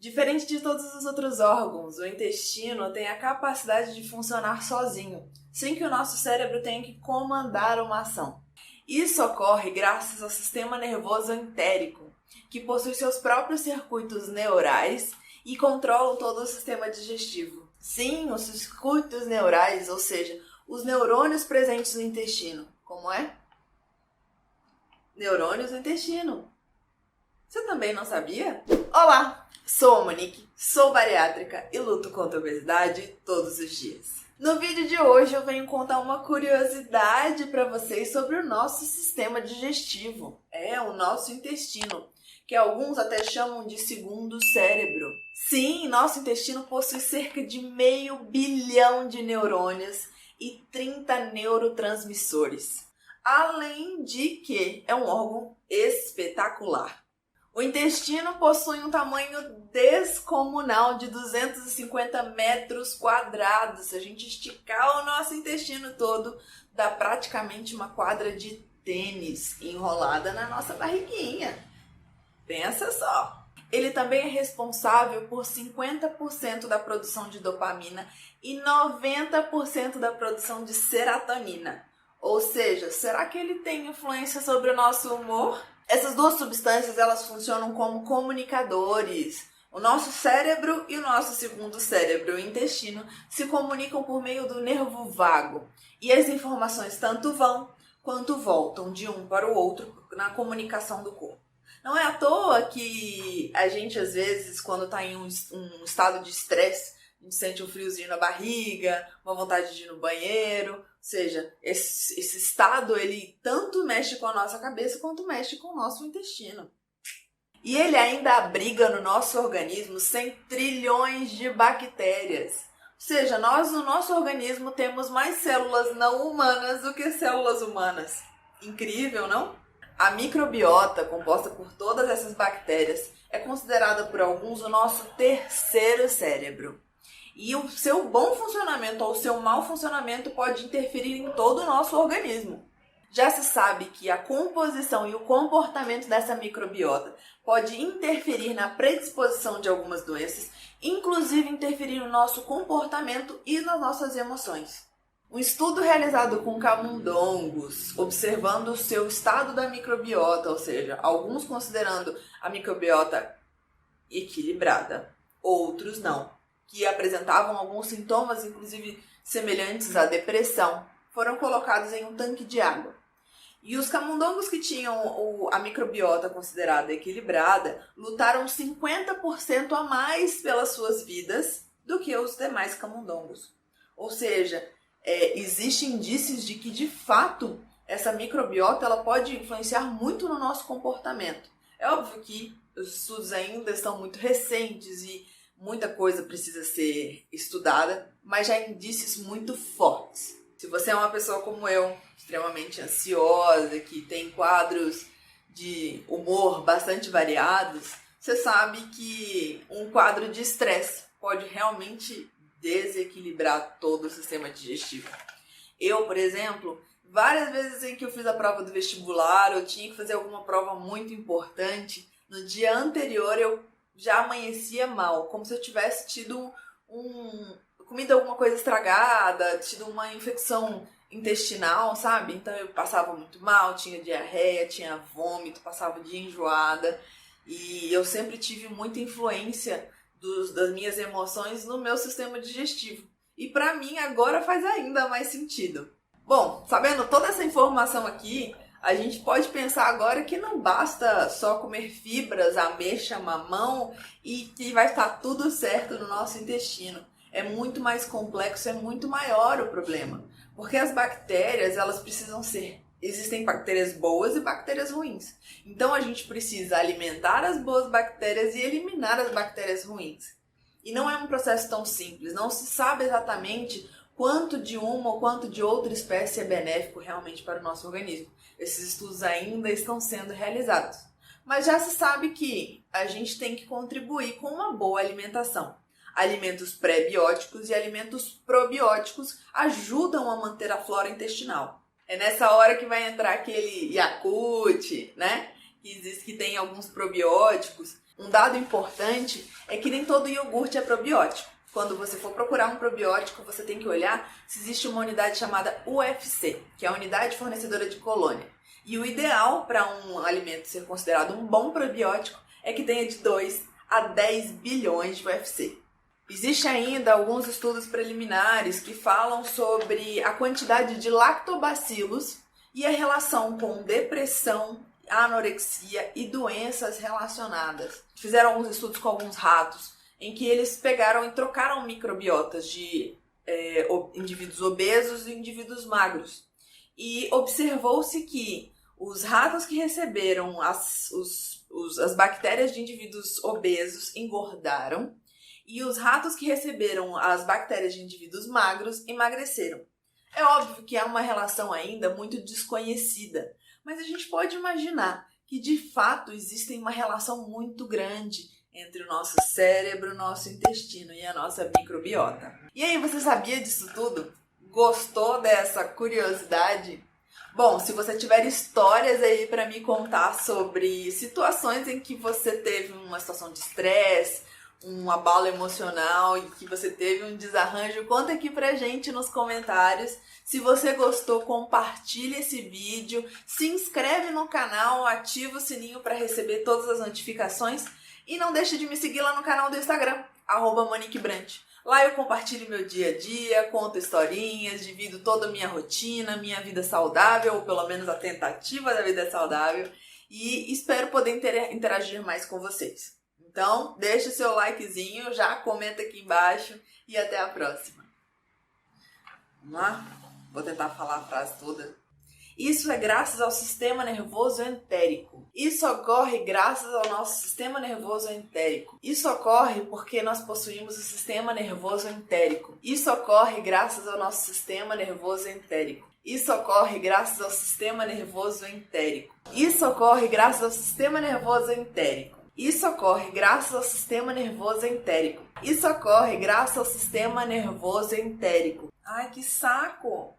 Diferente de todos os outros órgãos, o intestino tem a capacidade de funcionar sozinho, sem que o nosso cérebro tenha que comandar uma ação. Isso ocorre graças ao sistema nervoso entérico, que possui seus próprios circuitos neurais e controlam todo o sistema digestivo. Sim, os circuitos neurais, ou seja, os neurônios presentes no intestino. Como é? Neurônios no intestino. Você também não sabia? Olá, sou a Monique, sou bariátrica e luto contra a obesidade todos os dias. No vídeo de hoje eu venho contar uma curiosidade para vocês sobre o nosso sistema digestivo. O nosso intestino, que alguns até chamam de segundo cérebro. Sim, nosso intestino possui cerca de 500 bilhão de neurônios e 30 neurotransmissores. Além de que é um órgão espetacular. O intestino possui um tamanho descomunal de 250 metros quadrados. Se a gente esticar o nosso intestino todo, dá praticamente uma quadra de tênis enrolada na nossa barriguinha. Pensa só! Ele também é responsável por 50% da produção de dopamina e 90% da produção de serotonina. Ou seja, será que ele tem influência sobre o nosso humor? Essas duas substâncias, elas funcionam como comunicadores. O nosso cérebro e o nosso segundo cérebro, o intestino, se comunicam por meio do nervo vago. E as informações tanto vão quanto voltam de um para o outro na comunicação do corpo. Não é à toa que a gente, às vezes, quando está em um estado de estresse, a gente sente um friozinho na barriga, uma vontade de ir no banheiro. Ou seja, esse estado, ele tanto mexe com a nossa cabeça quanto mexe com o nosso intestino. E ele ainda abriga no nosso organismo 100 trilhões de bactérias. Ou seja, nós no nosso organismo temos mais células não humanas do que células humanas. Incrível, não? A microbiota, composta por todas essas bactérias, é considerada por alguns o nosso terceiro cérebro. E o seu bom funcionamento ou o seu mau funcionamento pode interferir em todo o nosso organismo. Já se sabe que a composição e o comportamento dessa microbiota pode interferir na predisposição de algumas doenças, inclusive interferir no nosso comportamento e nas nossas emoções. Um estudo realizado com camundongos, observando o seu estado da microbiota, ou seja, alguns considerando a microbiota equilibrada, outros não, que apresentavam alguns sintomas, inclusive semelhantes à depressão, foram colocados em um tanque de água. E os camundongos que tinham a microbiota considerada equilibrada lutaram 50% a mais pelas suas vidas do que os demais camundongos. Ou seja, existem indícios de que, de fato, essa microbiota ela pode influenciar muito no nosso comportamento. É óbvio que os estudos ainda estão muito recentes e muita coisa precisa ser estudada, mas já há indícios muito fortes. Se você é uma pessoa como eu, extremamente ansiosa, que tem quadros de humor bastante variados, você sabe que um quadro de estresse pode realmente desequilibrar todo o sistema digestivo. Eu, por exemplo, várias vezes em que eu fiz a prova do vestibular, eu tinha que fazer alguma prova muito importante, no dia anterior eu já amanhecia mal, como se eu tivesse tido comido alguma coisa estragada, tido uma infecção intestinal, sabe? Então eu passava muito mal, tinha diarreia, tinha vômito, passava o dia enjoada. E eu sempre tive muita influência das minhas emoções no meu sistema digestivo. E pra mim agora faz ainda mais sentido. Bom, sabendo toda essa informação aqui, a gente pode pensar agora que não basta só comer fibras, ameixa, mamão e que vai estar tudo certo no nosso intestino. É muito mais complexo, é muito maior o problema. Porque as bactérias, elas precisam ser... Existem bactérias boas e bactérias ruins. Então a gente precisa alimentar as boas bactérias e eliminar as bactérias ruins. E não é um processo tão simples, não se sabe exatamente quanto de uma ou quanto de outra espécie é benéfico realmente para o nosso organismo. Esses estudos ainda estão sendo realizados. Mas já se sabe que a gente tem que contribuir com uma boa alimentação. Alimentos pré-bióticos e alimentos probióticos ajudam a manter a flora intestinal. É nessa hora que vai entrar aquele Yakult, né? Que diz que tem alguns probióticos. Um dado importante é que nem todo iogurte é probiótico. Quando você for procurar um probiótico, você tem que olhar se existe uma unidade chamada UFC, que é a unidade fornecedora de colônia. E o ideal para um alimento ser considerado um bom probiótico é que tenha de 2 a 10 bilhões de UFC. Existe ainda alguns estudos preliminares que falam sobre a quantidade de lactobacilos e a relação com depressão, anorexia e doenças relacionadas. Fizeram alguns estudos com alguns ratos, em que eles pegaram e trocaram microbiotas de indivíduos obesos e indivíduos magros. E observou-se que os ratos que receberam as bactérias de indivíduos obesos engordaram e os ratos que receberam as bactérias de indivíduos magros emagreceram. É óbvio que há uma relação ainda muito desconhecida, mas a gente pode imaginar que de fato existe uma relação muito grande entre o nosso cérebro, o nosso intestino e a nossa microbiota. E aí, você sabia disso tudo? Gostou dessa curiosidade? Bom, se você tiver histórias aí para me contar sobre situações em que você teve uma situação de estresse, um abalo emocional e que você teve um desarranjo, conta aqui pra gente nos comentários. Se você gostou, compartilha esse vídeo, se inscreve no canal, ativa o sininho para receber todas as notificações e não deixe de me seguir lá no canal do Instagram, @MoniqueBrant. Lá eu compartilho meu dia a dia, conto historinhas, divido toda a minha rotina, minha vida saudável, ou pelo menos a tentativa da vida saudável, e espero poder interagir mais com vocês. Então, deixa o seu likezinho, já comenta aqui embaixo e até a próxima. Vamos lá? Vou tentar falar a frase toda. Isso é graças ao sistema nervoso entérico. Isso ocorre graças ao nosso sistema nervoso entérico. Isso ocorre porque nós possuímos o sistema nervoso entérico. Isso ocorre graças ao nosso sistema nervoso entérico. Isso ocorre graças ao sistema nervoso entérico. Isso ocorre graças ao sistema nervoso entérico. Isso ocorre graças ao sistema nervoso entérico. Isso ocorre graças ao sistema nervoso entérico. Ai, que saco!